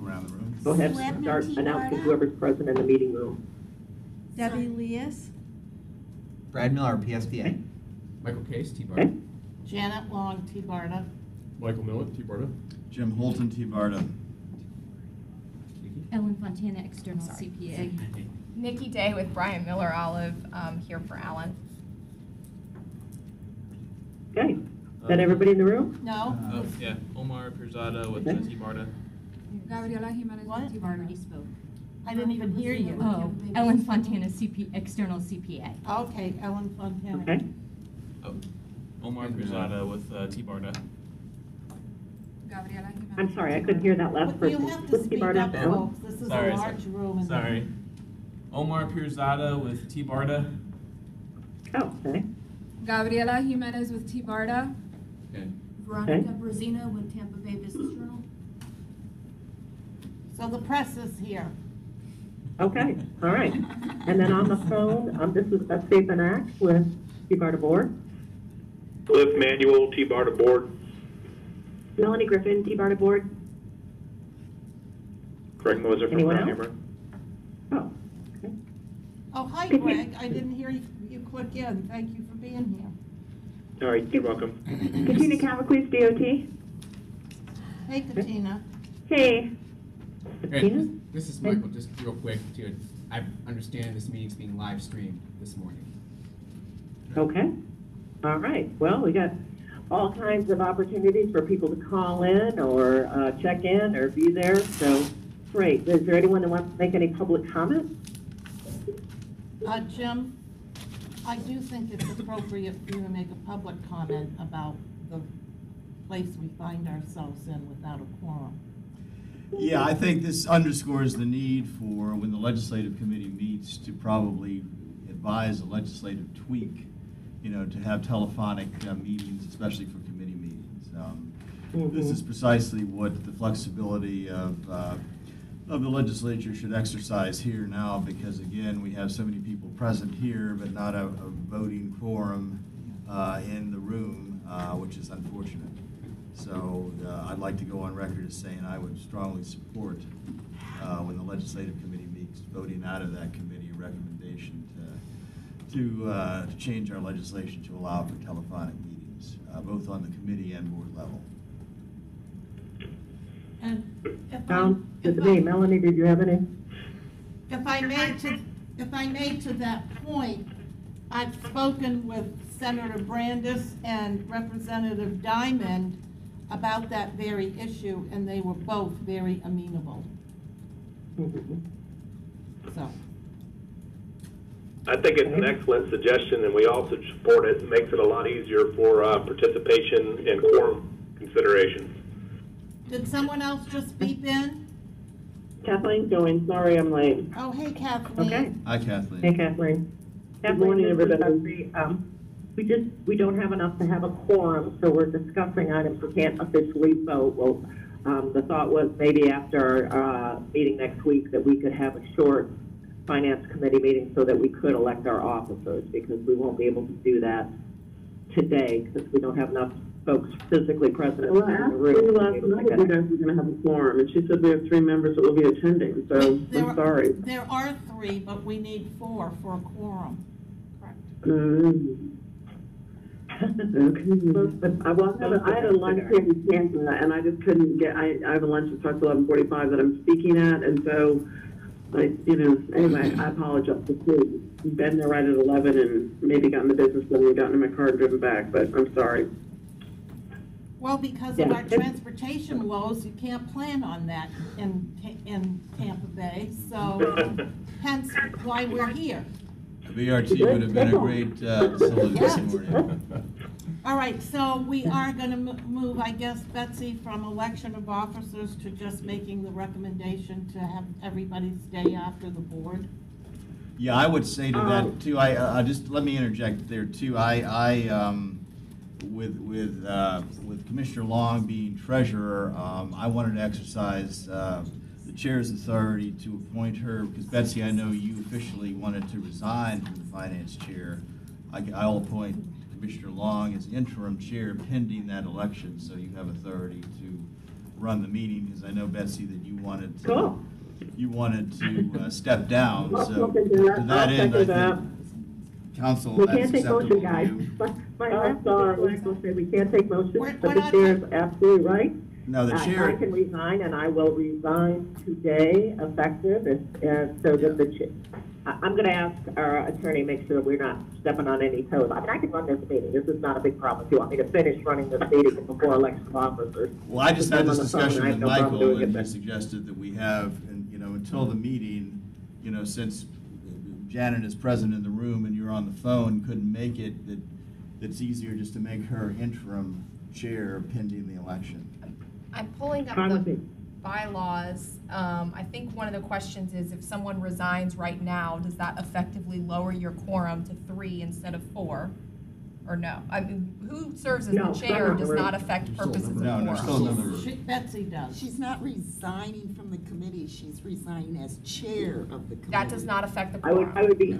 go around the room. Go ahead Sue and Ebner, start TBARTA. announcing whoever's present in the meeting room. Debbie Leas. Brad Miller, PSTA. Michael Case, TBARTA. Okay. Janet Long, TBARTA. Michael Millett, TBARTA. Jim Holton, TBARTA. Ellen Fontana, external CPA. Nikki Day with Brian Miller Olive, here for Alan. Okay. Is that everybody in the room? No? Yeah, Omar Pirzada with Okay. TBARTA. Gabriela Jimenez What? with TBARTA. Spoke. I didn't even hear you. Oh, Ellen Fontana, external CPA. Okay, Ellen Fontana. Okay. Omar Pirzada with TBARTA. Gabriela Jimenez. I'm sorry, I couldn't hear that last But you person. have to What's speak TBARTA? up, folks. This is Sorry, a large room. and- Sorry. Omar Pirzada with TBARTA. Oh, okay. Gabriela Jimenez with TBARTA. Okay. Veronica Brazina with Tampa Bay Business Journal. So the press is here. Okay, all right. And then on the phone, this is Stephen Act with TBARTA Board. Cliff Manuel, TBARTA Board. Melanie Griffin, TBARTA Board. Greg Moser from Anyone Hammer. Oh, okay. Oh, hi, Greg. I didn't hear you click in. Thank you for being here. All right, you're welcome. Katina Cavacles, DOT. Hey, Katina. Hey. Hey, Katina? this is Michael. Just real quick, I understand this meeting's being live streamed this morning. Okay. All right. Well, we got all kinds of opportunities for people to call in or check in or be there. So, great. Is there anyone that wants to make any public comment? Jim, I do think it's appropriate for you to make a public comment about the place we find ourselves in without a quorum. Yeah, I think this underscores the need for, when the legislative committee meets, to probably advise a legislative tweak, to have telephonic meetings, especially for committee meetings. This is precisely what the flexibility of the legislature should exercise here now, because again, we have so many people present here, but not a voting quorum in the room, which is unfortunate. So I'd like to go on record as saying I would strongly support, when the legislative committee meets, voting out of that committee a recommendation to change our legislation to allow for telephonic meetings, both on the committee and board level. And Sounds good to me. Melanie, did you have any? if I may to that point, I've spoken with Senator Brandis and Representative Diamond about that very issue, and they were both very amenable. So. I think it's an excellent suggestion, and we also support it. It makes it a lot easier for participation and quorum considerations. Did someone else just beep in? Kathleen going. Sorry, I'm late. Oh, hey, Kathleen. Okay. Hi, Kathleen. Hey, Kathleen. Good morning, everybody. We don't have enough to have a quorum, so we're discussing items. We can't officially vote. Well, the thought was maybe after our meeting next week that we could have a short finance committee meeting so that we could elect our officers, because we won't be able to do that today because we don't have enough folks physically present in the room. Last night you guys were going to have a quorum, and she said we have 3 members that will be attending, so I'm sorry. There are 3, but we need 4 for a quorum. Okay. I had a lunch here in Canton, and I just couldn't get, I have a lunch that starts at 11:45 that I'm speaking at, and so, anyway, I apologize. I've been there right at 11 and maybe gotten the business done and gotten in my car and driven back, but I'm sorry. Well, because of our transportation woes, you can't plan on that in Tampa Bay, so hence why we're here. The BRT would have been a great facility this morning. All right, so we are going to move, I guess, Betsy, from election of officers to just making the recommendation to have everybody stay after the board. Yeah, I would say to that too. I just let me interject there too. With Commissioner Long being treasurer, I wanted to exercise the chair's authority to appoint her, because Betsy, I know you officially wanted to resign from the finance chair. I'll appoint Commissioner Long as interim chair pending that election, so you have authority run the meeting, because I know, Betsy, that you wanted to. Cool. You wanted to step down, I'll so second that. to that I'll end, I second that. think, council, We that's can't take acceptable motion, to guys. you. My last thought was to say we can't take motions, We're but the not chair is absolutely right. No, the I chair, can resign, and I will resign today, effective, so that the chair. I'm going to ask our attorney, make sure we're not stepping on any toes. I mean, I can run this meeting. This is not a big problem. If you want me to finish running this meeting before election of officers. well, I just had this I'm on the phone, discussion and I have with no problem Michael, doing it and he then. suggested that we have, and, until the meeting, since Janet is present in the room and you're on the phone, couldn't make it, it's easier just to make her interim chair pending the election. I'm pulling up Fine with the me. bylaws. I think one of the questions is if someone resigns right now, does that effectively lower your quorum to 3 instead of 4? Or no? I mean, who serves as No, the chair I'm does not. not affect purposes of No, quorum. there's still another. Betsy does. She's not resigning from the committee, she's resigning as chair of the committee. That does not affect the I quorum. would be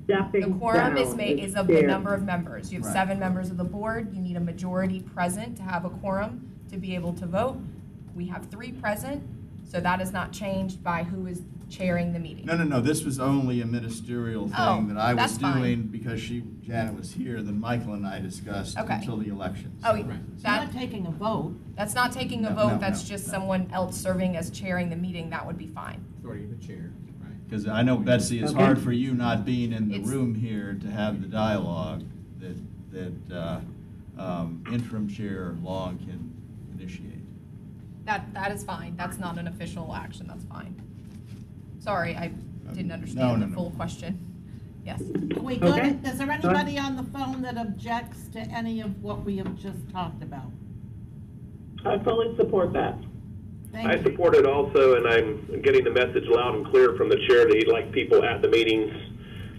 stepping The quorum down is made as is of the chair. number of members. You have Right. 7 members of the board. You need a majority present to have a quorum to be able to vote. We have 3 present, so that is not changed by who is chairing the meeting. No, this was only a ministerial Oh, thing that I was that's fine. doing because Janet was here, then Michael and I discussed Okay. until the election. Oh, It's that, not taking a vote. that's not taking a No, vote, no, that's no, just no. someone else serving as chairing the meeting, that would be fine. Authority of the chair, right? Because I know, Betsy, it's Okay. hard for you not being in the It's- room here to have the dialogue that interim chair Long can initiate. That is fine, that's not an official action, that's fine. Sorry, I didn't No, understand no, the no. full question. Yes. Are we Okay. good? Is there anybody on the phone that objects to any of what we have just talked about? I fully support that. Thank I you. support it also, and I'm getting the message loud and clear from the chair that he'd like people at the meetings.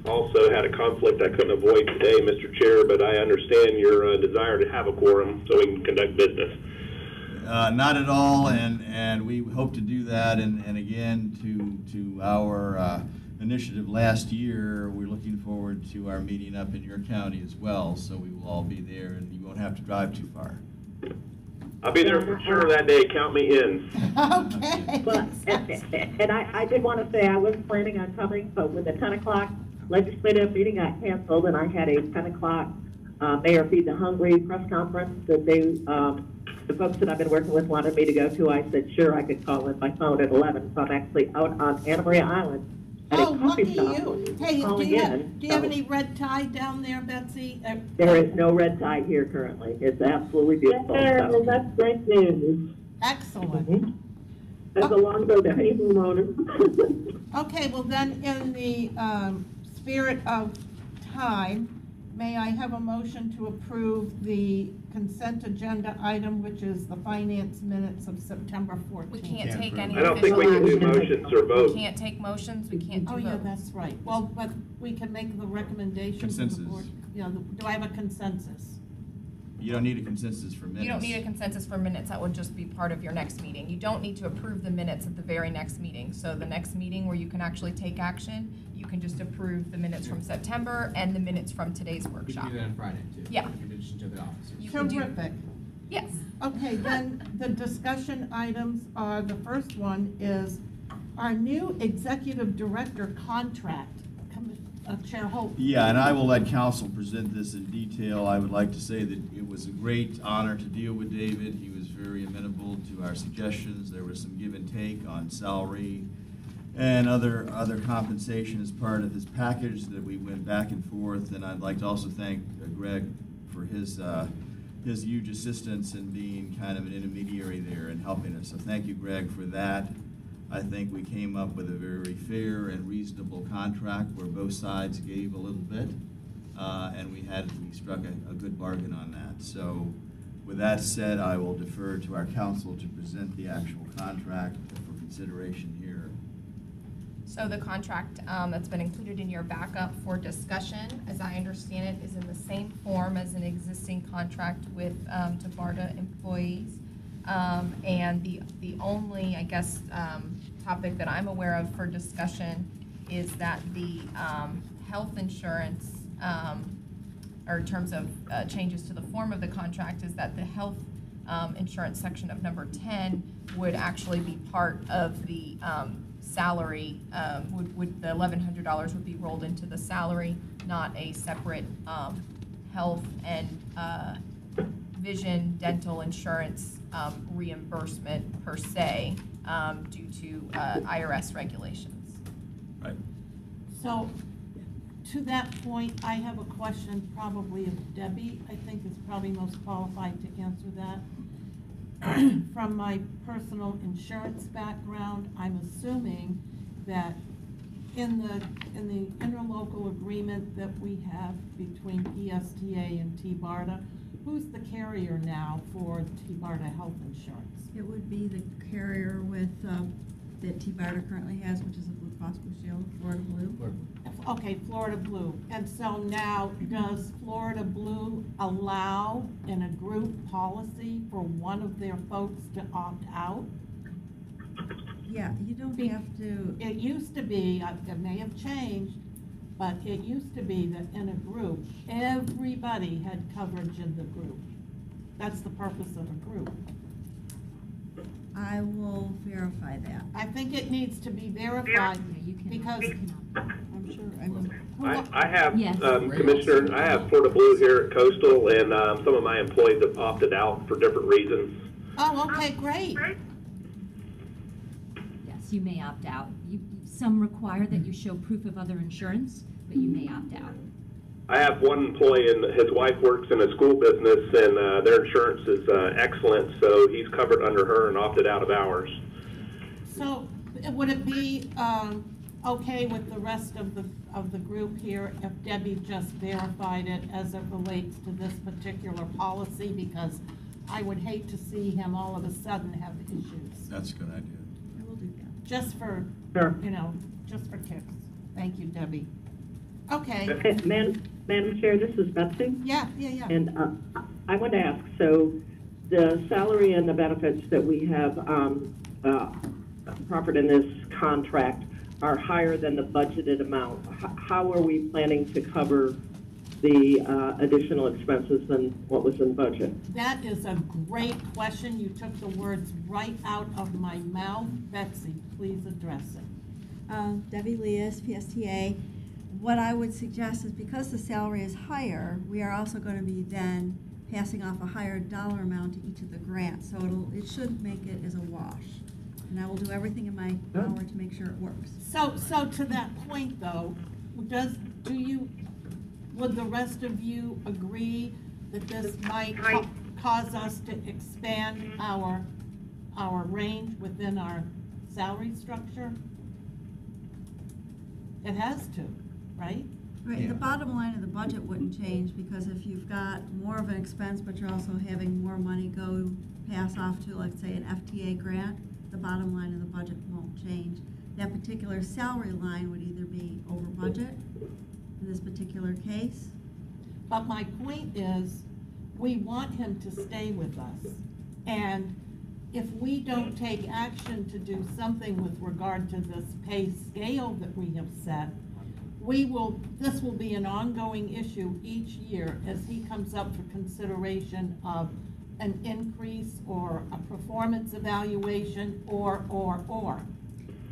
Also had a conflict I couldn't avoid today, Mr. Chair, but I understand your desire to have a quorum so we can conduct business. Not at all, and we hope to do that, and again, to our initiative last year, we're looking forward to our meeting up in your county as well, so we will all be there, and you won't have to drive too far. I'll be there for sure that day, count me in. Okay. But, and I did want to say, I was planning on coming, but with the 10 o'clock legislative meeting got canceled, and I had a 10 o'clock Mayor Feed the Hungry press conference that the folks that I've been working with wanted me to go to. I said, sure, I could call in my phone at 11, so I'm actually out on Anna Maria Island at Oh, a coffee lucky shop. you. Hey, do calling you in, have, do you have so- any red tie down there, Betsy? There is no red tide here currently. It's absolutely beautiful. So. That's great news. Excellent. Mhm. As long as the people want it. Okay, well then, in the spirit of time, may I have a motion to approve the consent agenda item, which is the finance minutes of September 14th? We can't take approve any I don't think we official can do action. motions or We votes. can't take motions, we can't do Oh, yeah, votes. that's right. Well, but we can make the recommendation to the Consensus. board. Yeah, do I have a consensus? You don't need a consensus for minutes. You don't need a consensus for minutes, that would just be part of your next meeting. You don't need to approve the minutes at the very next meeting. So the next meeting where you can actually take action, you can just approve the minutes from September and the minutes from today's We workshop. can do that on Friday, too. Yeah. In addition to the officers. You can do- Terrific. Yes. Okay, then the discussion items are, the first one is our new executive director contract. Chair Holt. Yeah, and I will let council present this in detail. I would like to say that it was a great honor to deal with David. He was very amenable to our suggestions. There was some give and take on salary and other compensation as part of his package that we went back and forth. And I'd like to also thank Greg for his huge assistance in being kind of an intermediary there and helping us. So thank you, Greg, for that. I think we came up with a very fair and reasonable contract where both sides gave a little bit, and we struck a good bargain on that. So with that said, I will defer to our council to present the actual contract for consideration here. So the contract that's been included in your backup for discussion, as I understand it, is in the same form as an existing contract with TBARTA employees. And the only, I guess, topic that I'm aware of for discussion is that the health insurance, or in terms of changes to the form of the contract, is that the health insurance section of number 10 would actually be part of the salary, would the $1,100 would be rolled into the salary, not a separate health and vision, dental insurance reimbursement per se, due to IRS regulations. Right. So, to that point, I have a question probably of Debbie, I think is probably most qualified to answer that. From my personal insurance background, I'm assuming that in the interlocal agreement that we have between PSTA and TBARTA, who's the carrier now for TBARTA health insurance? It would be the carrier with, that TBARTA currently has, which is a Blue Cross Blue Shield, Florida Blue. Okay, Florida Blue. And so now, does Florida Blue allow in a group policy for one of their folks to opt out? Yeah, you don't have to. It used to be, it may have changed, but it used to be that in a group, everybody had coverage in the group. That's the purpose of a group. I will verify that. I think it needs to be verified Yeah, you can. because I'm sure, I mean. I have, Yes. Commissioner, I have Florida Blue here at Coastal, and some of my employees have opted out for different reasons. Oh, okay, great. Yes, you may opt out. Some require that you show proof of other insurance, but you may opt out. I have one employee, and his wife works in a school business, and their insurance is excellent, so he's covered under her and opted out of ours. So would it be okay with the rest of the group here if Debbie just verified it as it relates to this particular policy? Because I would hate to see him all of a sudden have issues. That's a good idea. I will do that. Just for, you know, just for kicks. Thank you, Debbie. Okay. Madam Chair, this is Betsy. Yeah. And I want to ask, so the salary and the benefits that we have proffered in this contract are higher than the budgeted amount. How are we planning to cover the additional expenses than what was in budget? That is a great question. You took the words right out of my mouth. Betsy, please address it. Debbie Leas, PSTA. What I would suggest is because the salary is higher, we are also going to be then passing off a higher dollar amount to each of the grants. So it should make it as a wash. And I will do everything in my power to make sure it works. So to that point though, would the rest of you agree that this might cause us to expand our range within our salary structure? It has to, right? Right, the bottom line of the budget wouldn't change because if you've got more of an expense, but you're also having more money go pass off to, let's say, an FTA grant, the bottom line of the budget won't change. That particular salary line would either be over budget in this particular case. But my point is, we want him to stay with us. And if we don't take action to do something with regard to this pay scale that we have set, this will be an ongoing issue each year as he comes up for consideration of an increase or a performance evaluation or.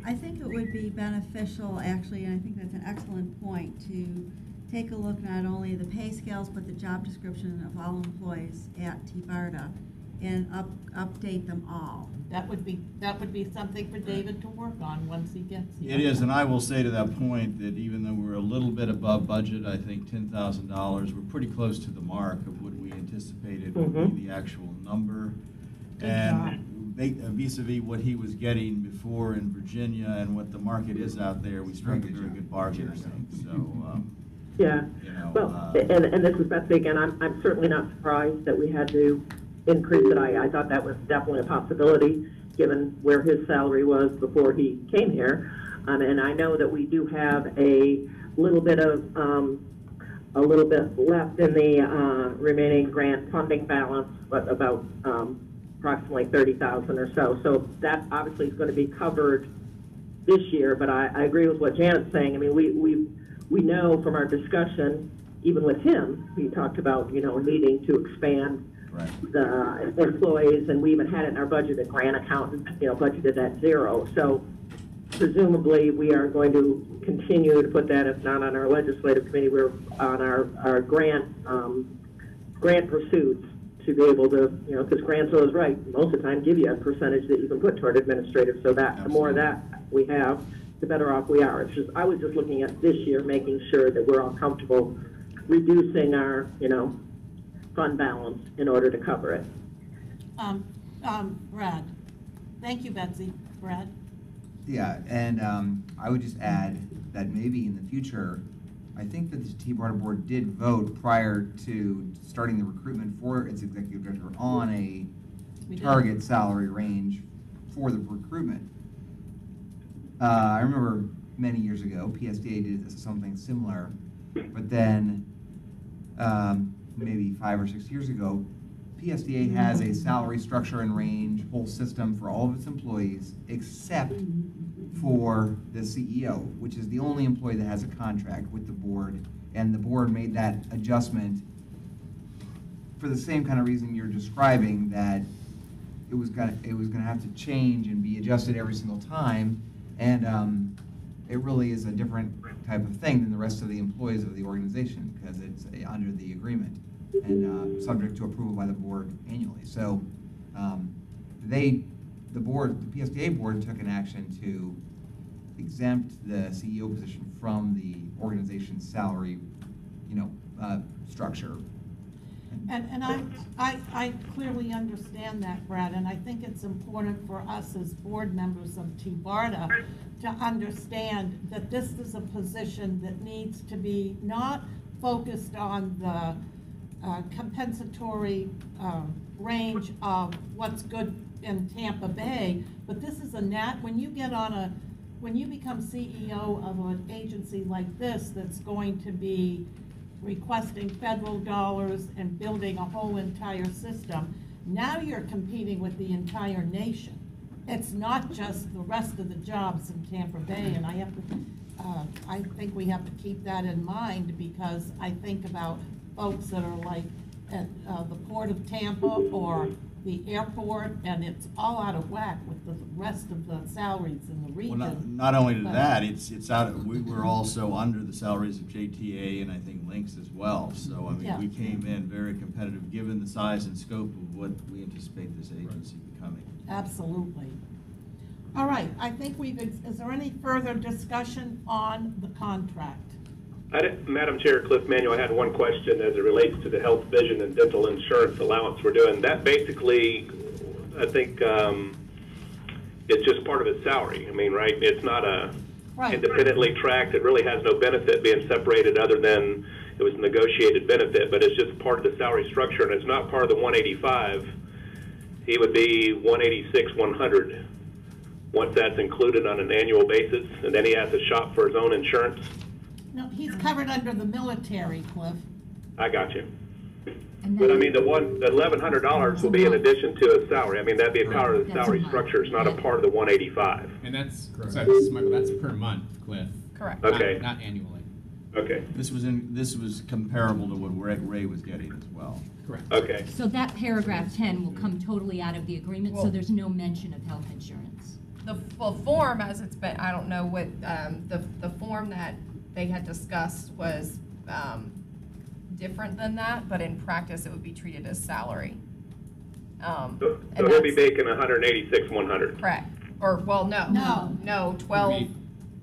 I think it would be beneficial, actually, and I think that's an excellent point, to take a look not only at the pay scales, but the job description of all employees at TBARTA and update them all. That would be something for David to work on once he gets here. It is, and I will say to that point that even though we're a little bit above budget, I think $10,000, we're pretty close to the mark of what we anticipated would be the actual number. And vis-a-vis what he was getting before in Virginia and what the market is out there, we struck a very good bargain, I think. So, Yeah. you know, Well, and this is Betsy again. I'm certainly not surprised that we had to increase it. I thought that was definitely a possibility given where his salary was before he came here. And I know that we do have a little bit left in the remaining grant funding balance, but about approximately 30,000 or so. So that obviously is going to be covered this year. But I agree with what Janet's saying. I mean, we know from our discussion, even with him, he talked about needing to expand Right. the employees, and we even had it in our budget, a grant account, budgeted at 0. So presumably, we are going to continue to put that, if not on our legislative committee, we're on our grant pursuits to be able to, because Grantsville is right, most of the time give you a percentage that you can put toward administrative, so that the more of that we have, the better off we are. It's just, I was just looking at this year, making sure that we're all comfortable reducing our, fund balance in order to cover it. Brad. Thank you, Betsy. Brad? Yeah, and I would just add that maybe in the future, I think that the TBARTA board did vote prior to starting the recruitment for its executive director on a target salary range for the recruitment. I remember many years ago, PSTA did something similar, but then maybe 5 or 6 years ago, PSTA has a salary structure and range, whole system for all of its employees, except for the CEO, which is the only employee that has a contract with the board, and the board made that adjustment for the same kind of reason you're describing, that it was gonna have to change and be adjusted every single time, and it really is a different type of thing than the rest of the employees of the organization, because it's under the agreement and subject to approval by the board annually. So the PSTA board took an action to exempt the CEO position from the organization's salary, structure. And I clearly understand that, Brad, and I think it's important for us as board members of TBARTA to understand that this is a position that needs to be not focused on the compensatory range of what's good in Tampa Bay, but this is when you become CEO of an agency like this that's going to be requesting federal dollars and building a whole entire system, now you're competing with the entire nation. It's not just the rest of the jobs in Tampa Bay, and I think we have to keep that in mind, because I think about folks that are like at the Port of Tampa or the airport, and it's all out of whack with the rest of the salaries in the region. Well, not only to that, it's out. We were also under the salaries of JTA and I think Lynx as well. So I mean, we came in very competitive given the size and scope of what we anticipate this agency becoming. Absolutely. All right. I think is there any further discussion on the contract? Madam Chair, Cliff Manuel, I had one question as it relates to the health, vision, and dental insurance allowance we're doing. That basically, I think, it's just part of his salary. I mean, right? It's not independently tracked. It really has no benefit being separated other than it was a negotiated benefit, but it's just part of the salary structure, and it's not part of the 185. He would be 186, 100 once that's included on an annual basis, and then he has to shop for his own insurance. No, he's covered under the military, Cliff. I got you. But I mean, the $1,100 will be in addition to his salary. I mean, that'd be a part of the salary structure. It's not a part of the 185. And that's correct. So this is Michael. That's per month, Cliff. Correct. Okay. Not annually. Okay. This was comparable to what Ray was getting as well. Correct. Okay. So that paragraph 10 will come totally out of the agreement, so there's no mention of health insurance. The form, as it's been, I don't know what the form that they had discussed was different than that, but in practice it would be treated as salary. So he'll be making 186, 100. Correct. Or well, no, 12.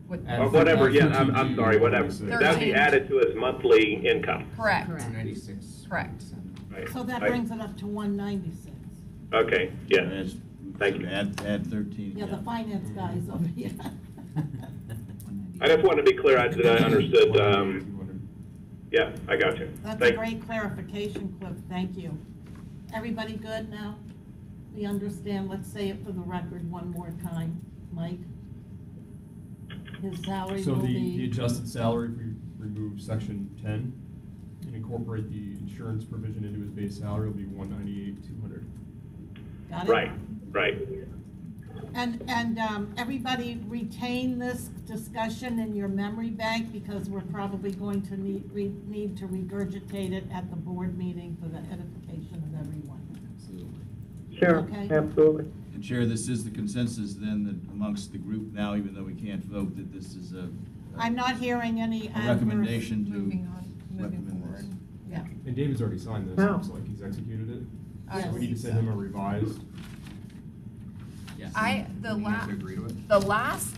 Or whatever. Yeah, I'm sorry. Whatever. That'd be added to his monthly income. Correct. 296. Correct. Right. So that brings it up to 196. Okay. Yeah. Thank you. Add 13. Yeah, the finance guys over here. I just wanted to be clear that I understood. Yeah, I got you. That's a great clarification, Cliff. Thank you. Everybody good now? We understand. Let's say it for the record one more time. Mike? His salary will be... the adjusted salary, if we remove section 10 and incorporate the insurance provision into his base salary, will be 198,200. Got it? Right. And everybody retain this discussion in your memory bank, because we're probably going to need to regurgitate it at the board meeting for the edification of everyone. Sure, Okay. absolutely. And Chair, this is the consensus then that amongst the group now, even though we can't vote, that this is I'm not hearing any a adverse. recommendation to Moving recommend forward. this. Yeah. And David's already signed this, Oh. looks like he's executed it. I So we need to believe send him a revised. Yes. Do we have to agree to it? The last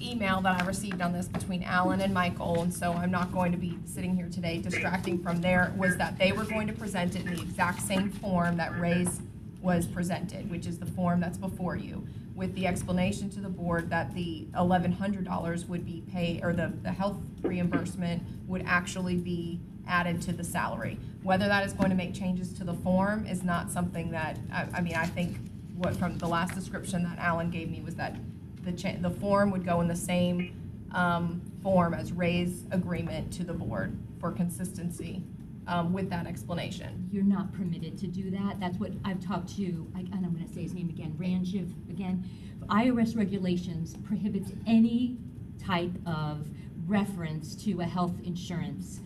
email that I received on this between Alan and Michael, and so I'm not going to be sitting here today distracting from there, was that they were going to present it in the exact same form that Ray's was presented, which is the form that's before you, with the explanation to the board that the $1,100 would be paid, or the health reimbursement would actually be added to the salary. Whether that is going to make changes to the form is not something that, I mean, I think what from the last description that Alan gave me was that the form would go in the same form as Ray's agreement to the board for consistency with that explanation. You're not permitted to do that. That's what I've talked to, and I'm going to say his name again, Ranjiv again. IRS regulations prohibits any type of reference to a health insurance.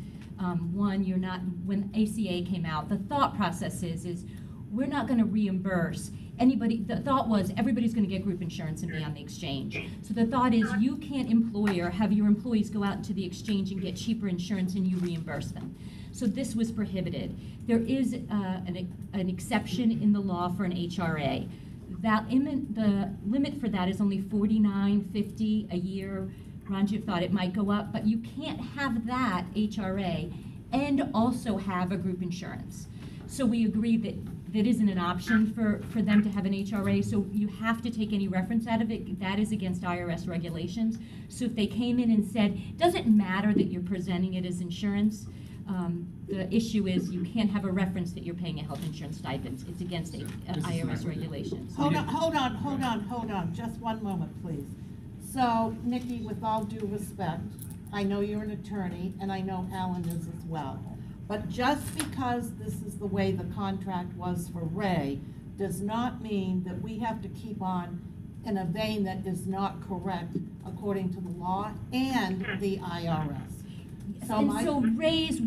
One, you're not, when ACA came out, the thought process is we're not going to reimburse anybody. The thought was everybody's going to get group insurance and be on the exchange. So the thought is you can't have your employees go out into the exchange and get cheaper insurance and you reimburse them. So this was prohibited. There is an exception in the law for an HRA. The limit for that is only $49.50 a year. Ranjiv thought it might go up, but you can't have that HRA and also have a group insurance. So we agreed that that isn't an option for them to have an HRA, so you have to take any reference out of it. That is against IRS regulations. So if they came in and said, it doesn't matter that you're presenting it as insurance, the issue is you can't have a reference that you're paying a health insurance stipend. It's against IRS regulations. Hold on, just one moment, please. So, Nikki, with all due respect, I know you're an attorney, and I know Alan is as well. But just because this is the way the contract was for Ray, does not mean that we have to keep on in a vein that is not correct according to the law and the IRS. So Ray's,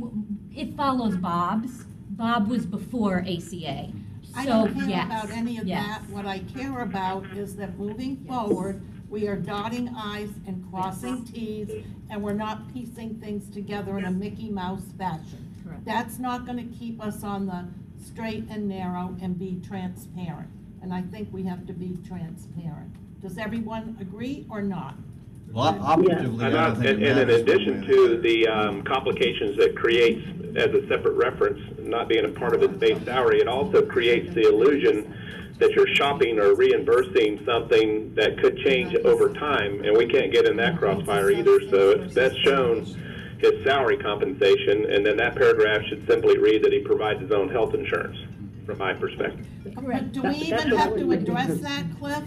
it follows Bob's. Bob was before ACA. I don't care yes, about any of yes. that. What I care about is that moving forward, we are dotting I's and crossing T's, and we're not piecing things together in a Mickey Mouse fashion. Correct. That's not going to keep us on the straight and narrow and be transparent. And I think we have to be transparent. Does everyone agree or not? Well, operatively, I don't think it And in matters addition one way to the complications that creates as a separate reference, not being a part of his base salary, it also creates the illusion that you're shopping or reimbursing something that could change over time, and we can't get in that crossfire either. So it's best shown his salary compensation, and then that paragraph should simply read that he provides his own health insurance, from my perspective. But do we even have to address that, Cliff?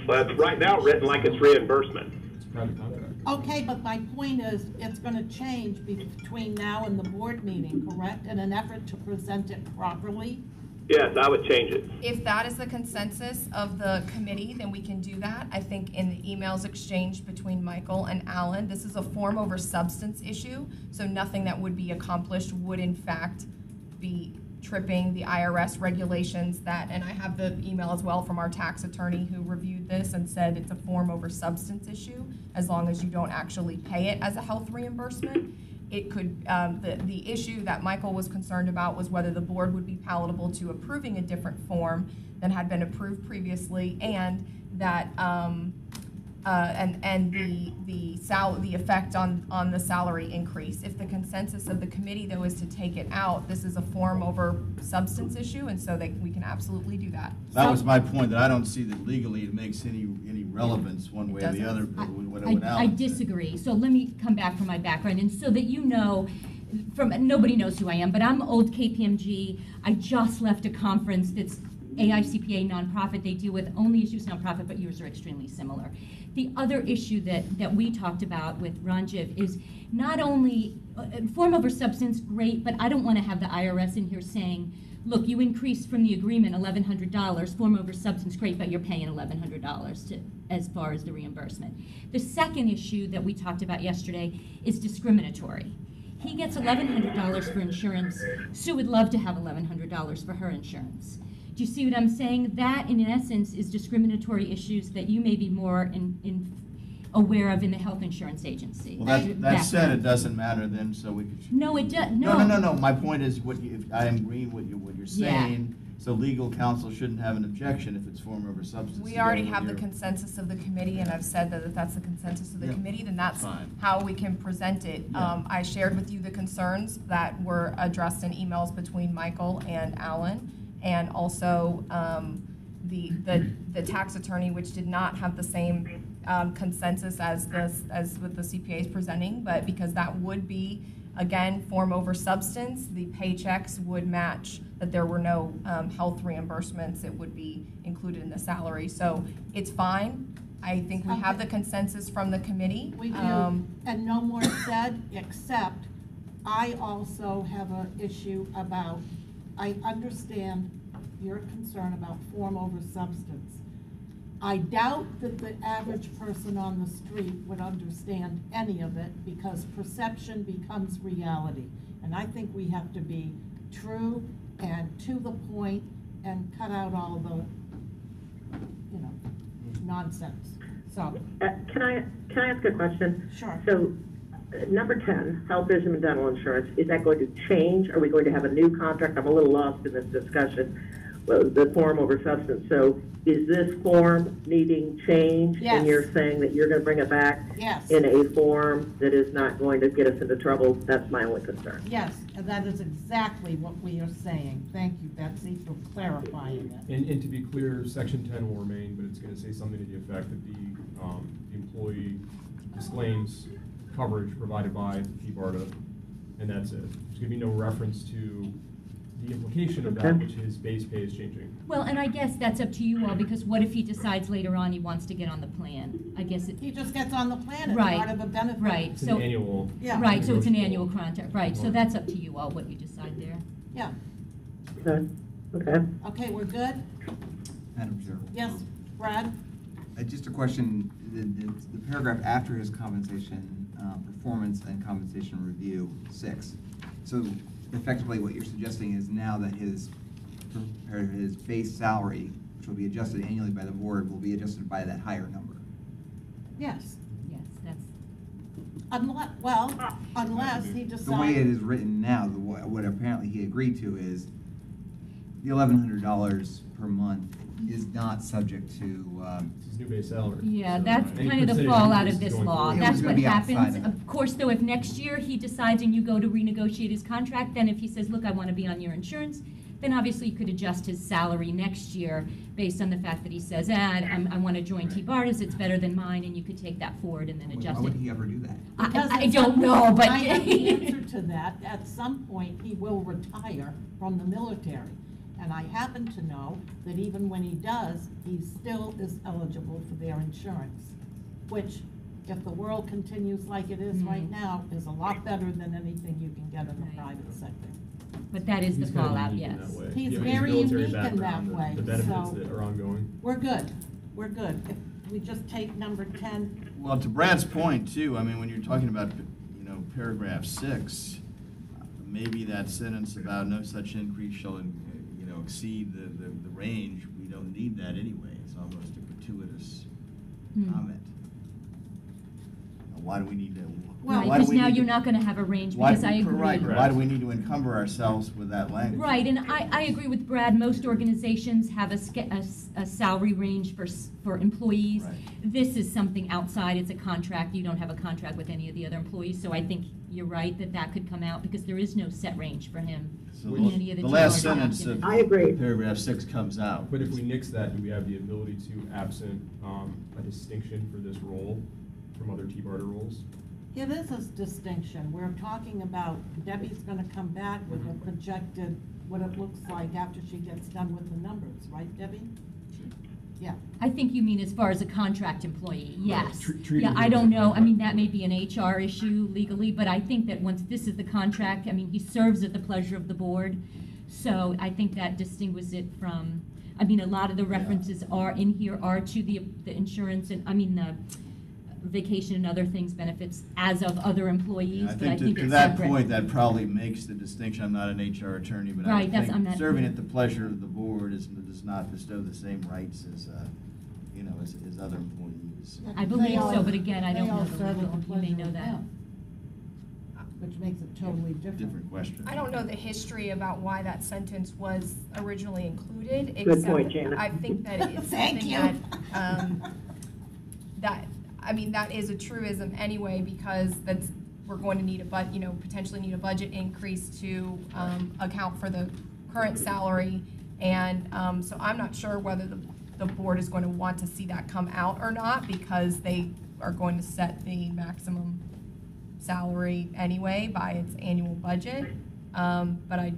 But it's right now written like it's reimbursement. It's a private contract. Okay, but my point is, it's going to change between now and the board meeting, correct? In an effort to present it properly? Yes, I would change it. If that is the consensus of the committee, then we can do that. I think in the emails exchanged between Michael and Alan, this is a form over substance issue, so nothing that would be accomplished would in fact be tripping the IRS regulations that, and I have the email as well from our tax attorney who reviewed this and said it's a form over substance issue, as long as you don't actually pay it as a health reimbursement. It could, the issue that Michael was concerned about was whether the board would be palatable to approving a different form than had been approved previously, and that, the effect on the salary increase. If the consensus of the committee, though, is to take it out, this is a form over substance issue, and so we can absolutely do that. That was my point, that I don't see that legally it makes any relevance one way or the other. I disagree. So let me come back from my background, and so that you know, nobody knows who I am, but I'm old KPMG. I just left a conference that's AICPA nonprofit. They deal with only issues nonprofit, but yours are extremely similar. The other issue that we talked about with Ranjiv is not only form over substance, great, but I don't want to have the IRS in here saying, look, you increased from the agreement $1,100, form over substance, great, but you're paying $1,100 as far as the reimbursement. The second issue that we talked about yesterday is discriminatory. He gets $1,100 for insurance. Sue would love to have $1,100 for her insurance. Do you see what I'm saying? That, in essence, is discriminatory issues that you may be more aware of in the health insurance agency. Well, that said, it doesn't matter then, so we could. No, it does, no. No. My point is, if I am agreeing with what you're Yeah. saying, so legal counsel shouldn't have an objection if it's form over substance. We already have the consensus of the committee, and I've said that if that's the consensus of the Yeah. committee, then that's Fine. how we can present it. Yeah. I shared with you the concerns that were addressed in emails between Michael and Alan, and also the tax attorney, which did not have the same consensus as what the CPA is presenting, but because that would be, again, form over substance, the paychecks would match, that there were no health reimbursements, it would be included in the salary. So it's fine. I think we have the consensus from the committee. We do, and no more said, except I also have an issue about, I understand your concern about form over substance. I doubt that the average person on the street would understand any of it because perception becomes reality. And I think we have to be true and to the point and cut out all the, nonsense. So. Can I ask a question? Sure. So, number 10, health, vision, and dental insurance, is that going to change? Are we going to have a new contract? I'm a little lost in this discussion, the form over substance. So, is this form needing change? Yes. And you're saying that you're going to bring it back Yes. in a form that is not going to get us into trouble? That's my only concern. Yes, and that is exactly what we are saying. Thank you, Betsy, for clarifying it. And to be clear, section 10 will remain, but it's going to say something to the effect that the employee disclaims coverage provided by TBARTA, and that's it. There's going to be no reference to the implication of that, which is base pay is changing. Well, and I guess that's up to you all, because what if he decides later on he wants to get on the plan? I guess it. He just gets on the plan, it's Right. part of a benefit. Right, It's so. an annual. Yeah. Right, so it's an annual negotiable. contract, right, so that's up to you all, what you decide there. Yeah, Okay. okay, we're good? Madam Chair. Yes, Brad? Just a question, the paragraph after his compensation, performance and compensation review, 6. So effectively what you're suggesting is now that his base salary, which will be adjusted annually by the board, will be adjusted by that higher number. Yes. Yes, that's. Unless he decides. The way it is written now, what apparently he agreed to is the $1,100 per month is not subject to, It's his new base salary. Yeah, So that's any kind of the percentage fallout of increase this going law. forward- It That's was what gonna be outside happens. of it. Of course, though, if next year he decides and you go to renegotiate his contract, then if he says, look, I want to be on your insurance, then obviously you could adjust his salary next year based on the fact that he says, I want to join TBARTA's, it's better than mine, and you could take that forward and then why adjust would it. he ever do that? I don't know, but. I have the answer to that. At some point, he will retire from the military. And I happen to know that even when he does, he still is eligible for their insurance, which, if the world continues like it is right now, is a lot better than anything you can get in the Right. private sector. But that is the He's kind of fallout, unique in yes. that way. He's Yeah, his very military unique in that background, way, The benefits so- that are ongoing. We're good. We're good. If we just take number 10, Well, to Brad's point too, I mean, when you're talking about, paragraph 6, maybe that sentence about no such increase shall, exceed the range, we don't need that anyway. It's almost a gratuitous comment. Why do we need to? Right, why do because we now need to- you're not going to have a range, why- because I agree. Right, why do we need to encumber ourselves with that language? Right, and I agree with Brad, most organizations have a salary range for employees. Right. This is something outside, it's a contract, you don't have a contract with any of the other employees, so I think you're right that could come out, because there is no set range for him So in any of the the last TBARTA sentence of documents. I agree. paragraph 6 comes out. But if we nix that, do we have the ability to absent a distinction for this role from other TBARTA roles? it is a distinction. We're talking about, Debbie's gonna come back with a projected, what it looks like after she gets done with the numbers, right, Debbie? Yeah. I think you mean as far as a contract employee, yes. treating Yeah, him I as a don't know, I mean, contract that may be an HR issue legally, but I think that once this is the contract, I mean, he serves at the pleasure of the board, so I think that distinguishes it from, I mean, a lot of the references are in here are to the insurance and, I mean, vacation and other things benefits as of other employees, I but I think to it's that separate. point, that probably makes the distinction. I'm not an HR attorney, but I Right, would that's- I'm think not- serving at the pleasure of the board does not bestow the same rights as, as other employees. I believe so, but again, I don't know the legal, you may know that. Which makes it totally different. Different question. I don't know the history about why that sentence was originally included, Good point, Janet. I think that it's Thank something you. that is a truism anyway, because we're going to need potentially need a budget increase to, account for the current salary. And, so I'm not sure whether the board is going to want to see that come out or not, because they are going to set the maximum salary anyway by its annual budget. But I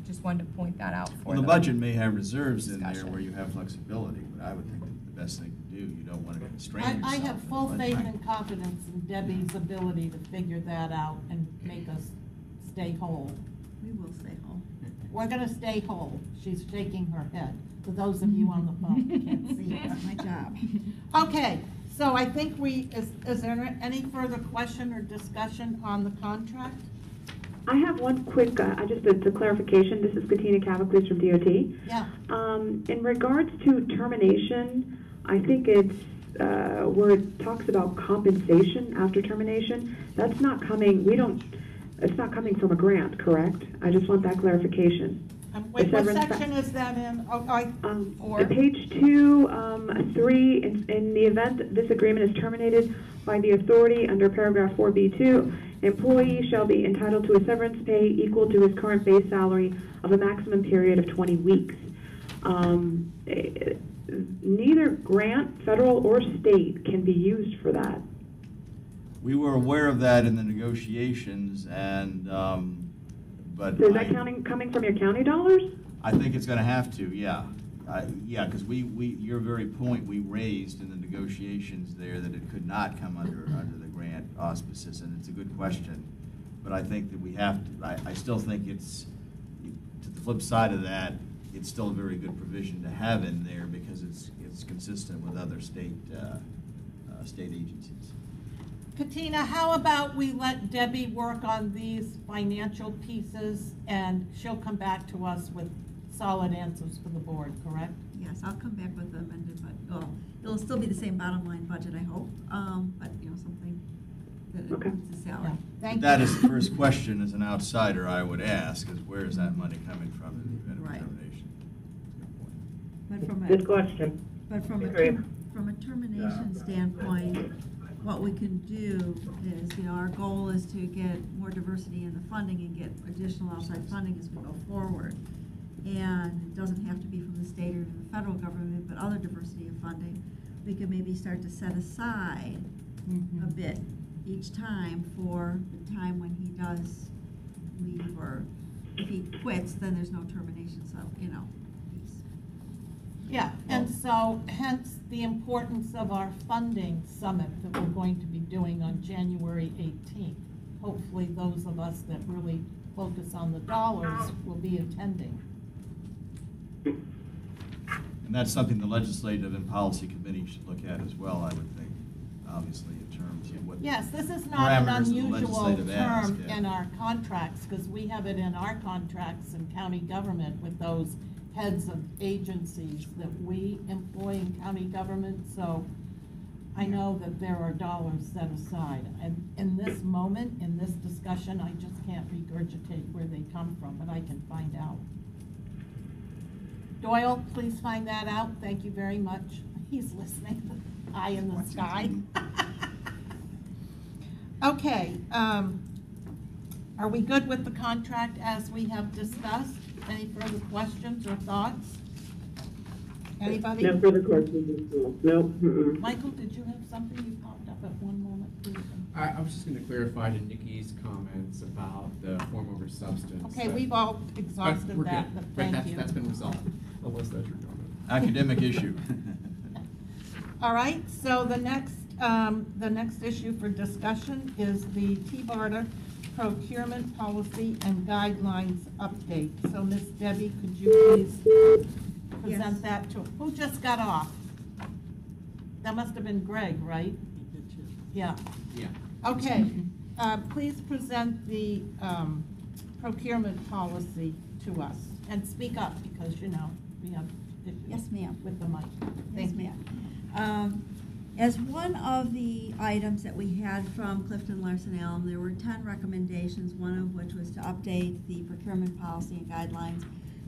just wanted to point that out for Well, the budget may have reserves in there discussion. where you have flexibility, but I would think that the best thing to do, you don't want to constrain yourself. I have in full the faith budget. and confidence in Debbie's ability to figure that out and make us stay whole. We will stay home. We're gonna stay whole. She's shaking her head. For those of you on the phone who can't see her. That's my job. Okay, so I think is there any further question or discussion on the contract? I have one quick, just a clarification. This is Katina Cavacles from DOT. Yeah. In regards to termination, I think it's where it talks about compensation after termination. That's not coming, it's not coming from a grant, correct? I just want that clarification. Wait, The what severance section is that in? Page 2, 3, in the event that this agreement is terminated by the authority under paragraph 4B2, employee shall be entitled to a severance pay equal to his current base salary of a maximum period of 20 weeks. Neither grant, federal or state, can be used for that. We were aware of that in the negotiations, and, but. So is that coming from your county dollars? I think it's gonna have to, yeah. Yeah, because your very point we raised in the negotiations there, that it could not come under the grant auspices, and it's a good question. But I think that we have to, I still think it's, to the flip side of that, it's still a very good provision to have in there, because it's consistent with other state agencies. Katina, how about we let Debbie work on these financial pieces and she'll come back to us with solid answers for the board, correct? Yes, I'll come back with them and it'll still be the same bottom line budget, I hope, but, something that includes the salary. Yeah. Thank That you. is the first question as an outsider I would ask, is where is that money coming from in the event of Right. termination? But from Good question. But from Agree. from a termination standpoint, what we can do is, our goal is to get more diversity in the funding and get additional outside funding as we go forward. And it doesn't have to be from the state or the federal government, but other diversity of funding. We could maybe start to set aside a bit each time for the time when he does leave, or if he quits, then there's no termination, so, piece. Yeah, and so hence the importance of our funding summit that we're going to be doing on January 18th. Hopefully those of us that really focus on the dollars will be attending. And that's something the Legislative and Policy Committee should look at as well, I would think, obviously, in terms of what. Yes, this is not an parameters of the unusual legislative ask, term yeah. in our contracts, because we have it in our contracts in county government with those heads of agencies that we employ in county government, so I know that there are dollars set aside. And in this moment, in this discussion, I just can't regurgitate where they come from, but I can find out. Doyle, please find that out. Thank you very much. He's listening, eye in the sky. Okay, are we good with the contract as we have discussed? Any further questions or thoughts? Anybody? No further questions. No. Mm-mm. Michael, did you have something you popped up at one moment, please? I was just going to clarify to Nikki's comments about the form over substance. Okay, that- we've all exhausted we're that, good. but Right, thank you. That's been resolved. Unless that's your comment. Academic issue. All right, so the next issue for discussion is the TBARTA procurement policy and guidelines update. So Miss Debbie, could you please present that to, who just got off? That must have been Greg, right? Yeah. Yeah. Okay, please present the procurement policy to us, and speak up, because, you know, we have issues. Yes, ma'am. With the mic. Yes, Thank you. ma'am. As one of the items that we had from Clifton Larson Allen, there were 10 recommendations, one of which was to update the procurement policy and guidelines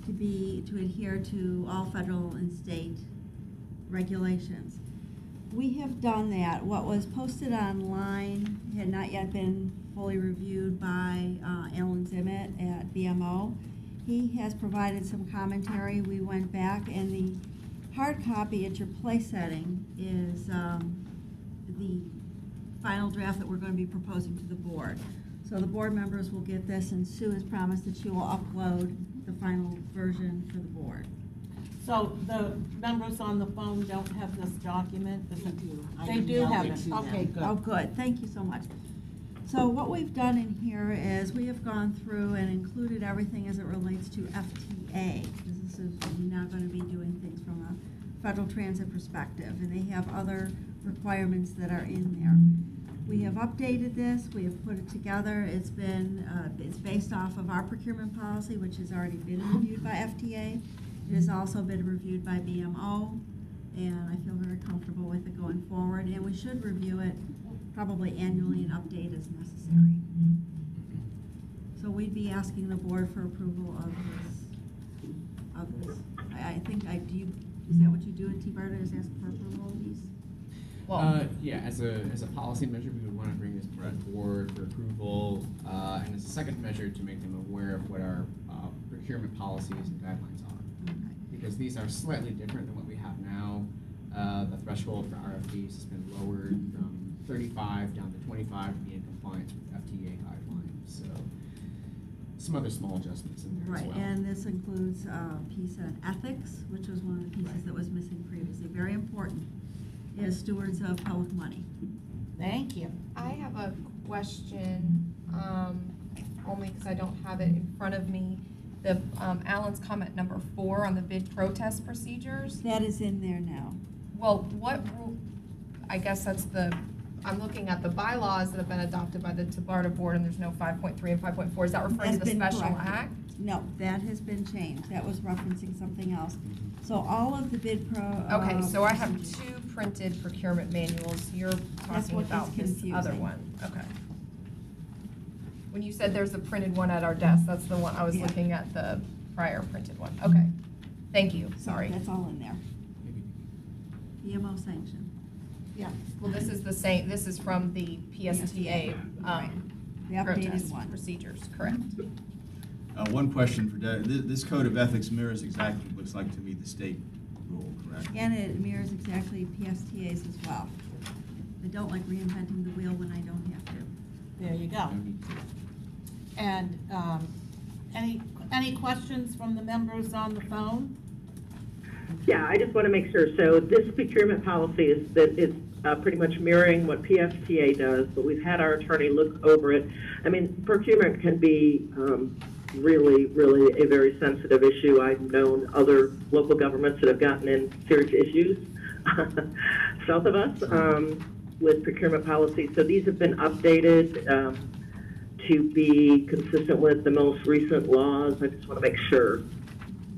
to adhere to all federal and state regulations. We have done that. What was posted online had not yet been fully reviewed by Alan Zimmett at BMO. He has provided some commentary. We went back, and the hard copy at your place setting is the final draft that we're going to be proposing to the board. So the board members will get this, and Sue has promised that she will upload the final version for the board. So the members on the phone don't have this document? They do. They do have it, okay, good. Oh, good, thank you so much. So what we've done in here is we have gone through and included everything as it relates to FTA, because this is now going to be doing things from a federal transit perspective, and they have other requirements that are in there. We have updated this, we have put it together. It's been, it's based off of our procurement policy, which has already been reviewed by FTA. It has also been reviewed by BMO, and I feel very comfortable with it going forward, and we should review it probably annually and update as necessary. So we'd be asking the board for approval of this. I think, is that what you do at TBARTA, is ask for approval of these? Well, yeah, as a policy measure, we would want to bring this to the board for approval, and as a second measure, to make them aware of what our procurement policies and guidelines are. Okay. Because these are slightly different than what we have now. The threshold for RFPs has been lowered from 35 down to 25 to be in compliance with FTA guidelines. So some other small adjustments in there as well. Right, and this includes a piece on ethics, which was one of the pieces that was missing previously. Very important, as stewards of public money. Thank you. I have a question, only because I don't have it in front of me. The Alan's comment number 4 on the bid protest procedures. That is in there now. Well, what rule? I guess that's I'm looking at the bylaws that have been adopted by the TBARTA board, and there's no 5.3 and 5.4. Is that referring to the special act? No, that has been changed. That was referencing something else. So all of the bid okay, so I have 2 printed procurement manuals. You're talking about this other one. Okay. When you said there's a printed one at our desk, that's the one I was looking at, the prior printed one. Okay. Thank you. Sorry. That's all in there. BMO sanction. Yeah. Well, this is the same. This is from the PSTA The updated protest one. procedures. Correct. One question for Deb. This code of ethics mirrors exactly, looks like to me, the state rule, correct? And it mirrors exactly PSTA's as well. I don't like reinventing the wheel when I don't have to. There you go. And any questions from the members on the phone? Yeah, I just want to make sure. So this procurement policy is pretty much mirroring what PSTA does, but we've had our attorney look over it. I mean, procurement can be really, really a very sensitive issue. I've known other local governments that have gotten in serious issues south of us with procurement policy. So these have been updated to be consistent with the most recent laws. I just want to make sure.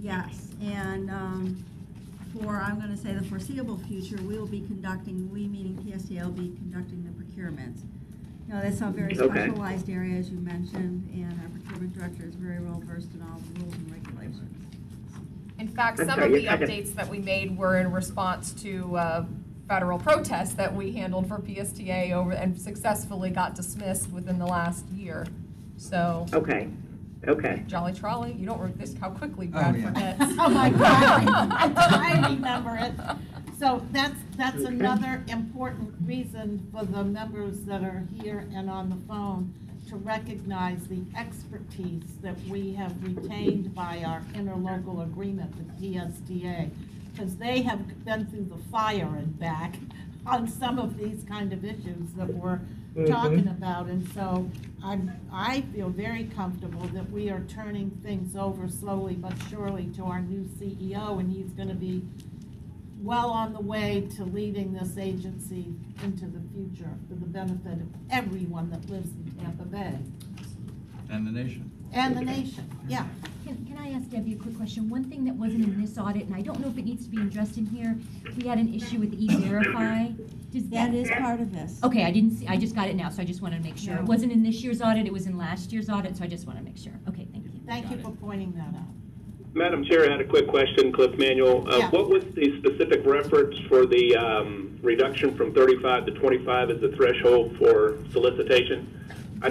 Yes, and for, I'm going to say, the foreseeable future, we will be conducting, we meaning PSTA will be conducting the procurements. You know, that's a very specialized area, as you mentioned, and our procurement director is very well versed in all the rules and regulations. In fact, some of the updates that we made were in response to federal protests that we handled for PSTA over and successfully got dismissed within the last year. So. Okay. Jolly Trolley, you don't this how quickly Brad forgets. Oh my God, I remember it. So that's another important reason for the members that are here and on the phone to recognize the expertise that we have retained by our interlocal agreement with PSTA, because they have been through the fire and back on some of these kind of issues that we're talking about. And so I feel very comfortable that we are turning things over slowly but surely to our new CEO, and he's going to be well on the way to leading this agency into the future for the benefit of everyone that lives in Tampa Bay. And the nation. And the nation, yeah. Can I ask Debbie a quick question? One thing that wasn't in this audit, and I don't know if it needs to be addressed in here, we had an issue with E-Verify. That is part of this. Okay, I didn't see, I just got it now, so I just wanted to make sure. It wasn't in this year's audit, it was in last year's audit, so I just want to make sure. Okay, thank you. Thank you for pointing that out. Madam Chair, I had a quick question, Cliff Manuel. Yeah. What was the specific reference for the reduction from 35 to 25 as the threshold for solicitation? I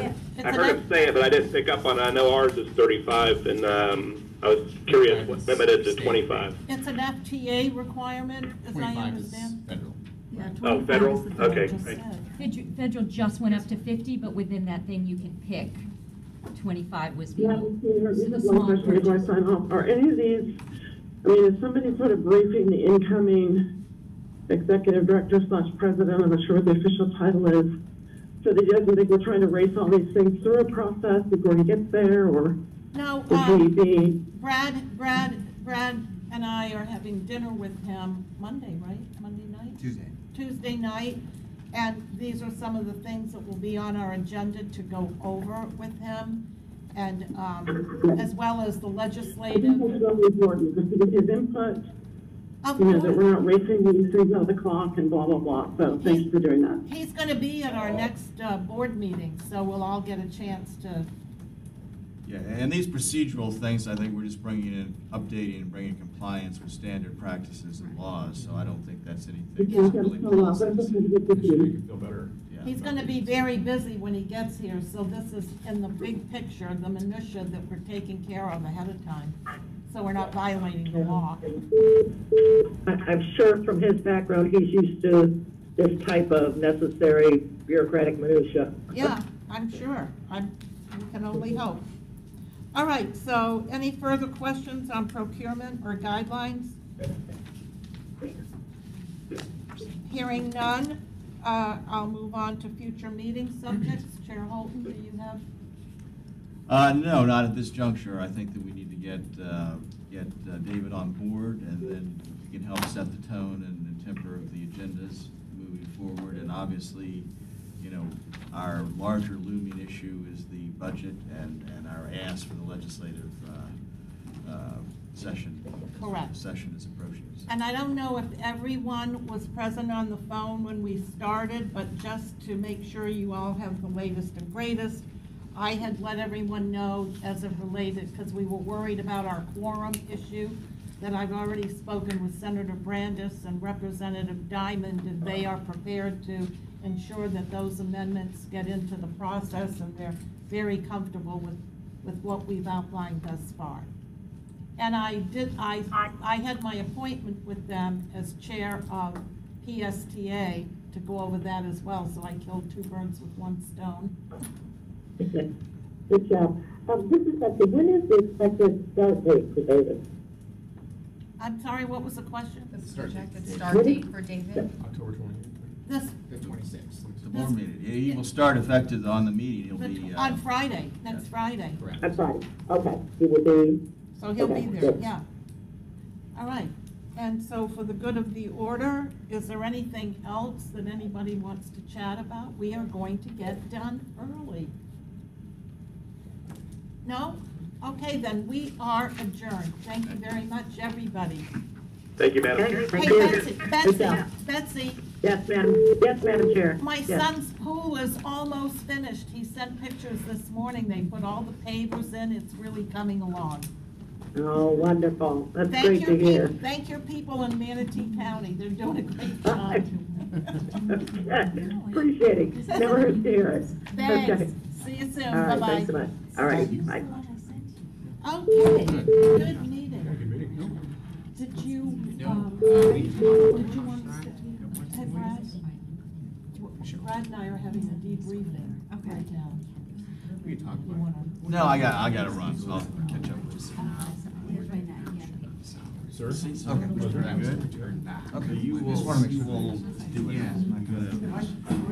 heard him say it, but I didn't pick up on it. I know ours is 35, and I was curious what limited to 25. It's an FTA requirement, as I 25 is understand. federal. Yeah, Oh, 25 federal? is the federal. Okay. Just Thank you. said. Federal just went up to 50, but within that thing you can pick. 25 was Yeah, below. this So the is small one question before I purchase. sign off. Are any of these, I mean, is somebody sort of briefing the incoming executive director / president, I'm not sure what the official title is, so that he doesn't think we're trying to race all these things through a process before he gets there, or No, would he be? Brad and I are having dinner with him Monday, right? Monday night? Tuesday night, and these are some of the things that will be on our agenda to go over with him, and as well as the I think legislative. that's really important, because to get his input, Of you know, that course. we're not racing these things out of the clock and blah, blah, blah, so thank you for doing that. He's going to be at our next board meeting, so we'll all get a chance to. Yeah, and these procedural things, I think we're just bringing in, updating and bringing compliance with standard practices and laws, so I don't think that's anything Yeah, that's that's really so well. policy. That's just good to It should make see. you feel better. Yeah. He's going to be very busy when he gets here, so this is in the big picture, the minutia that we're taking care of ahead of time, so we're not violating the law. I'm sure from his background, he's used to this type of necessary bureaucratic minutia. Yeah, I'm sure. We can only hope. All right, so any further questions on procurement or guidelines? Hearing none, I'll move on to future meeting subjects. Chair Holton, do you have? No, not at this juncture. I think that we need to get David on board, and then he can help set the tone and the temper of the agendas moving forward. And obviously, you know, our larger looming issue is the budget and our ask for the legislative session. Correct. Session is approaching. And I don't know if everyone was present on the phone when we started, but just to make sure you all have the latest and greatest, I had let everyone know as it related, because we were worried about our quorum issue, that I've already spoken with Senator Brandis and Representative Diamond, and they are prepared to ensure that those amendments get into the process, and they're very comfortable with what we've outlined thus far. And I had my appointment with them as chair of PSTA to go over that as well, so I killed two birds with one stone. Good job. This is Betsy. When is the expected start date for David? I'm sorry, what was the question? The projected start date for David? October 28th. This, The 26th. The board meeting. He will start effective on the meeting. He'll be on Friday, next Friday. Correct. I'm sorry. Okay, he will be. So he'll be Okay, there, good. yeah. All right, and so for the good of the order, is there anything else that anybody wants to chat about? We are going to get done early. No? Okay, then we are adjourned. Thank you very much, everybody. Thank you, Madam Chair. Thank Hey, you. Betsy, Yes, Madam Chair. my Yes. son's pool is almost finished. He sent pictures this morning. They put all the pavers in. It's really coming along. Oh, wonderful. That's great to hear. Thank your people in Manatee County. They're doing a great job. Appreciate it. Never hurts to hear it. Thanks. Okay. See you soon. All right, Bye-bye. thanks so much. All right, bye. Okay, good meeting. Good meeting. Did you, No. did you want to sit here? Hey, Brad? Brad and I are having a debriefing right now. We can talk You about it. wanna? No, I got to run, so I'll catch up with you. Sir? Okay. Good. Okay, you will, Just wanna make you sure. will do it.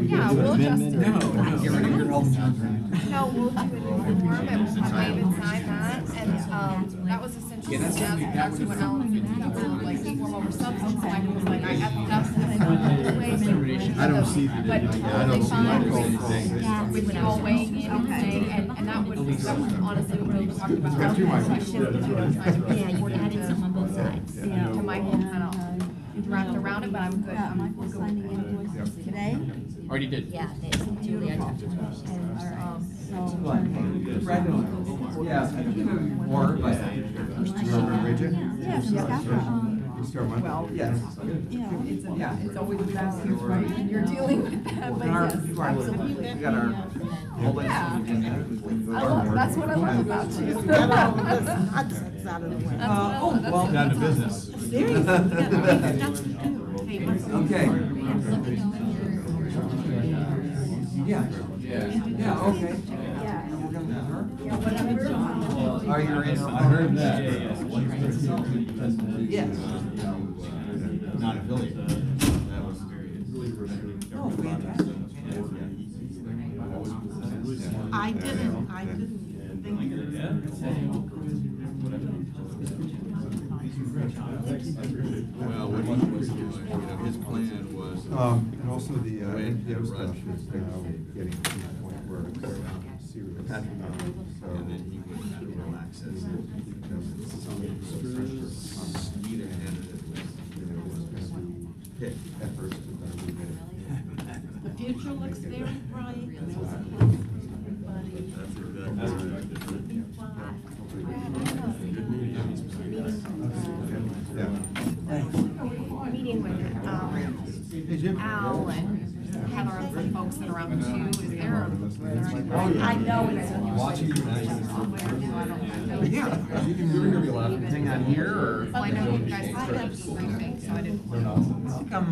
Yeah, we'll just. No, no. Your health insurance or anything? No, we'll do a new form and we'll have David sign that, and, that was essentially Yeah, that's something that would Everyone else, like, form over substance, so I was like, I have justice, I know which way, I don't see that. but I totally don't see fine anything. with you all weighing in and saying, and that would honestly, when we talked about health, so I shifted, trying to. Yeah, you added some on both sides. To Michael, kind of wrapped around it, but I'm good. Michael's signing invoices today. already did. Yeah, Julia. Yeah, I think more, but. Bridget? Yeah, she's got the, Well, yes. yeah. It's always a balance, right, when you're dealing with that, but yes, absolutely. We got our whole list. That's what I love about you. Got all of this nonsense out of the way. Well, down to business. Okay. Yeah. Yeah, okay. Are you in? I heard that. Yes. Not affiliated. That was Oh, fantastic. I didn't think Well, what he was, his plan was. And also the NPO stuff is now getting to the point where it's serious. And then he would have no access. Neither candidate was picked. At first, The future looks very bright. Meeting with, Al and Heather and some folks that are on the too, is there? I know it's. Watching you. Somewhere, so I don't know. Yeah, you can hang on here or. Well, I know you guys had a briefing, so I didn't. Come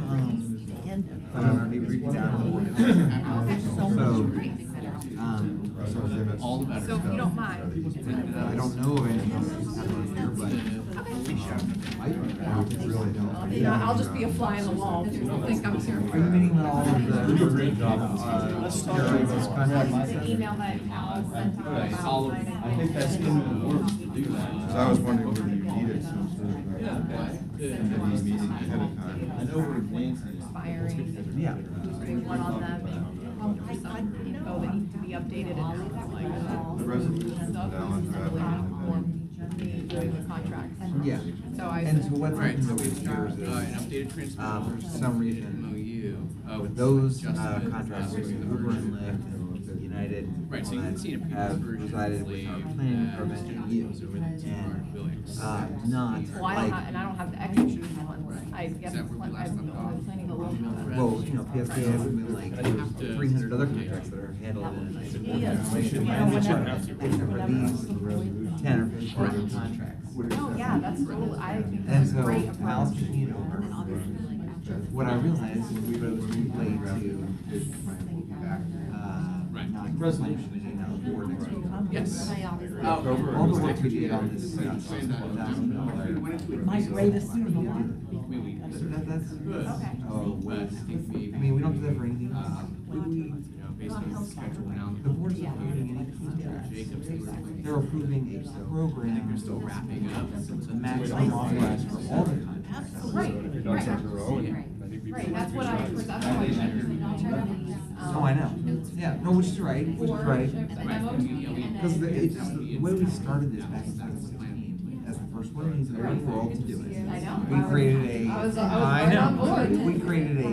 All the better. So if you don't mind. I don't know of anything else that's happening here, but. I really don't. You know, I'll just be a fly on the wall, if you don't think I'm here. Are you meeting with all of the? Great job. The email that Al sent out about. I think that's in the works to do that. So I was wondering whether you needed some sort of committee meeting ahead of time. I know we're advancing. Expiring. Yeah. Putting one on them and some info that needs to be updated and like The resolution, stuff. Alan, Really drafted, not and inform me doing the contracts. Yeah. So I. And so what's Right, happened so over we've the got years an is, updated transfer. for some reason, MOU. with those contracts with Uber and Lyft and United, Right, so you can see in a previous have version, resided with our planning department and you, and not Well, I don't have, and I don't have the extra ones. I guess that where we last left off? planning a little. well, you know, PSTA has been like 300 other contracts that are handled in a nice situation. Except for these 10 or 15 other contracts. Oh, yeah, that's cool. I think And that's so, great. Al's checking it over. What I realized is we were too late to, not resolution, you know, board next week. Yes. All the work we did on this $1,000. my greatest fear. That's, Okay. oh, But I wait. think I maybe, mean, we don't do that for anything. based on the schedule now. The board's not approving any contracts. They're approving a program. They're still wrapping up. The maximum authorized for all the contracts. Right, right, that's what I, that's what I Oh, I know. Yeah, no, which is right, which is right. Because it's, the way we started this back in 2016, as the first one in the world to do it. I know. We created a, I was I right on board. know, we created a I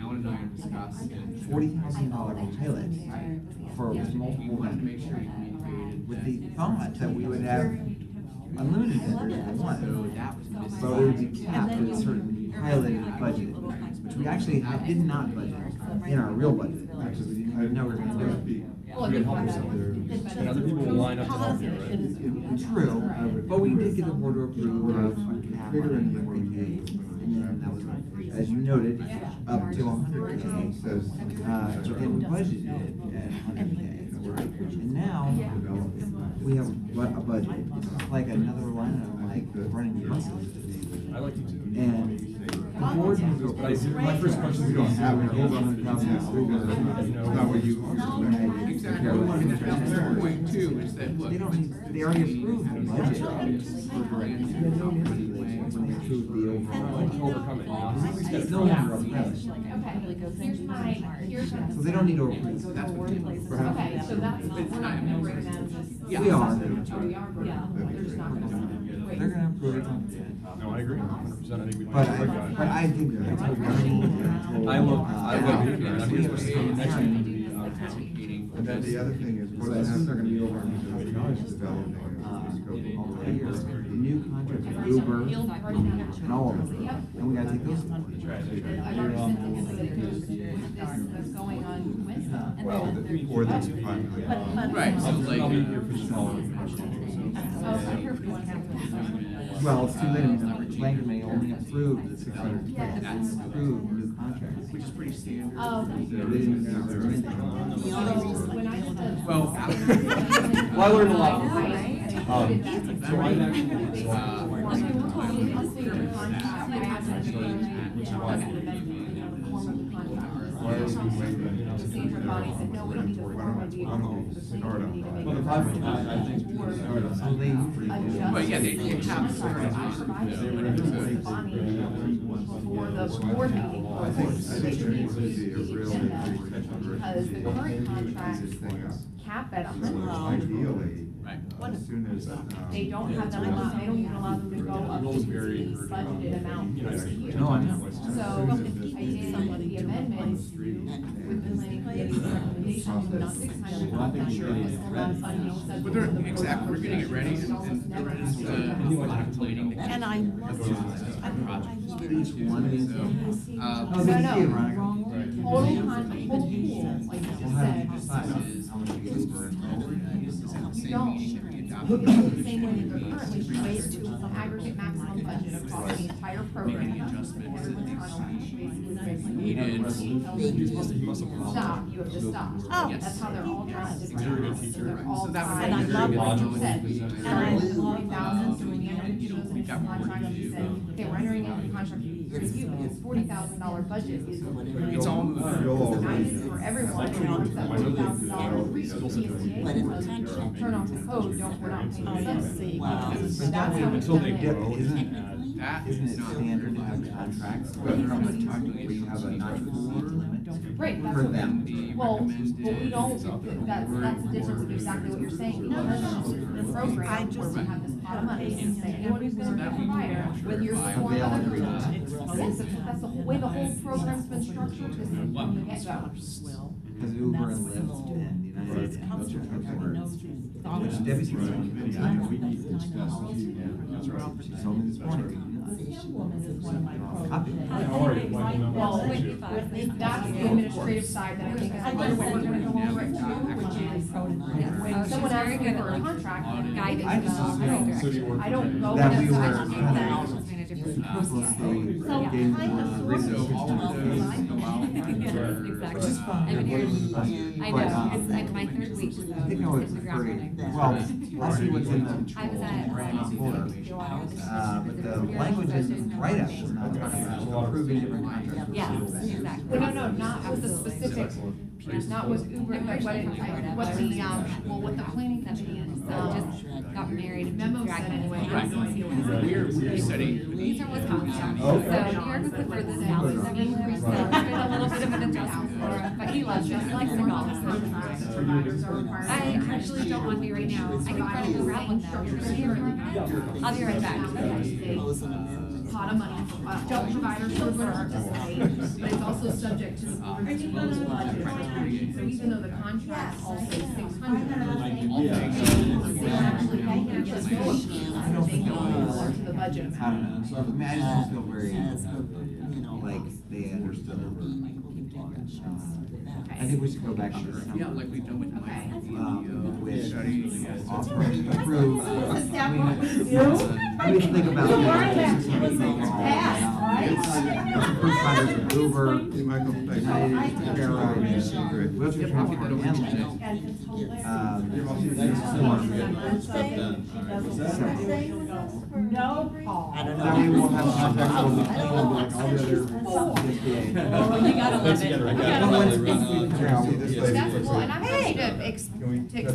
want to know your discuss. $40,000 pilot for multiple Make vendors. sure you communicated. With the thought that we would have unlimited vendors if we wanted. So that was missing. But we would be capped at a certain piloted budget, which we actually did not budget in our real budget. Because we didn't know we were gonna do it. Well, good for them. And other people will line up to help you, right? True, but we did get the board to approve a cap on 40K, and then that was, as you noted, up to 100K. But then we budgeted it at 100K. And now, we have a budget, it's like another line of like running buses. I like you too. And board can do it, but my first question is, we don't have it over 100,000. Not what you. Exactly. And that's their point too, is that, look. They don't need, they already approved the budget. When they approved the overall. Overcome it now. It's no longer a premise. So they don't need to approve. Okay, so that's, we're not gonna bring that. We are. Yeah. They're gonna approve it. No, I agree, 100%. I think we. But I think that's what I love it. Here's what's coming next week. And then the other thing is, what happens, they're gonna be over into knowledge development. The new contract with Uber and all of them, and we gotta take those. That's going on with. Well, or that's fine. Right, so like. Well, it's too late, I mean, Langdon may only approve the 600, that's approved new contracts. Which is pretty standard. They didn't have their When I did the. Well, I learned a lot. So I but yeah, they have started. For the board meeting. I think there needs to be a real Because the current contracts cap at 100. Ideally, Right. as soon as. They don't have them allowed, they don't even allow them to go up to the budgeted amount for the year. No, I know. So I did the amendments with the planning committee's recommendation to not 600, not that sure, But they're, exactly, we're getting it ready and there is contemplating. And I Each one is. No, no. Total contract, whole pool, like you just said. How much you get Uber You don't. The same way that they're currently raised to the aggregate maximum budget across the entire program. Needed. Stop, you have to stop. Oh. That's how they're all drafted. You're a good teacher. So they're all So that would tied. And I love Like you it. said, And I love 40,000, so when you enter into those initial contracts, you say, okay, we're entering into a contract with you, it's $40,000 budget is. It's all moving. Guidance for everyone, and it's that $40,000 free PSTA, turn off the code, don't, we're not paying the subsidy. So that's how it's Until they done grow. there. Isn't it standard to have contracts where you have a non-compete limit? Right, that's For what, them. well, but we don't, that's the difference with exactly what you're saying. The program, where we have this pot of money, and say, anyone who's gonna be a provider, whether you're supporting other groups. Yes, that's the whole way the whole program's been structured, is from the get-go. Because Uber and Lyft and United and those are customers, which Debbie's saying. We need to discuss with you. That's right. She told me this morning. Copy. Well, that's the administrative side that I think is where we're gonna go over it too, which is when someone asks me for a contract, I don't go. That we with were. that. I know, it's like my third week. I think I would prefer, well, I'll see what's in the I was at. folder. But the language isn't right up, it's not talking about approving different contracts. Yeah, exactly. Well, no, not with the specific, not with Uber, but what the, well, what the planning committee is, Just got married and memo dragged said me anyway. We're studying. He's from Wisconsin, so New York was the furthest south that we lived, so it's been a little bit of an adjustment for him, but he loves it, he likes the golf. I actually don't want to be right now, I can run and grab one though. I'll be right back. Pot of money, don't providers who are going to participate, but it's also subject to the board's proposed budget. So even though the contract also says 600, they actually can just go up, they go over to the budget I amount. don't know, I mean, I just don't feel very, like, they understood it. I think we should go back to this. Yeah, like we've done with the With offer, approve. I mean, think about You it. weren't that, it was in the past, right? First time Uber, Hey, Michael, thank you. Great. What's your transport and No, Paul. I don't That way we'll have know. context on the like all the other PSTA. Oh, you gotta love it. You gotta love it. See this lady. That's, well, and I'm happy to Can we to touch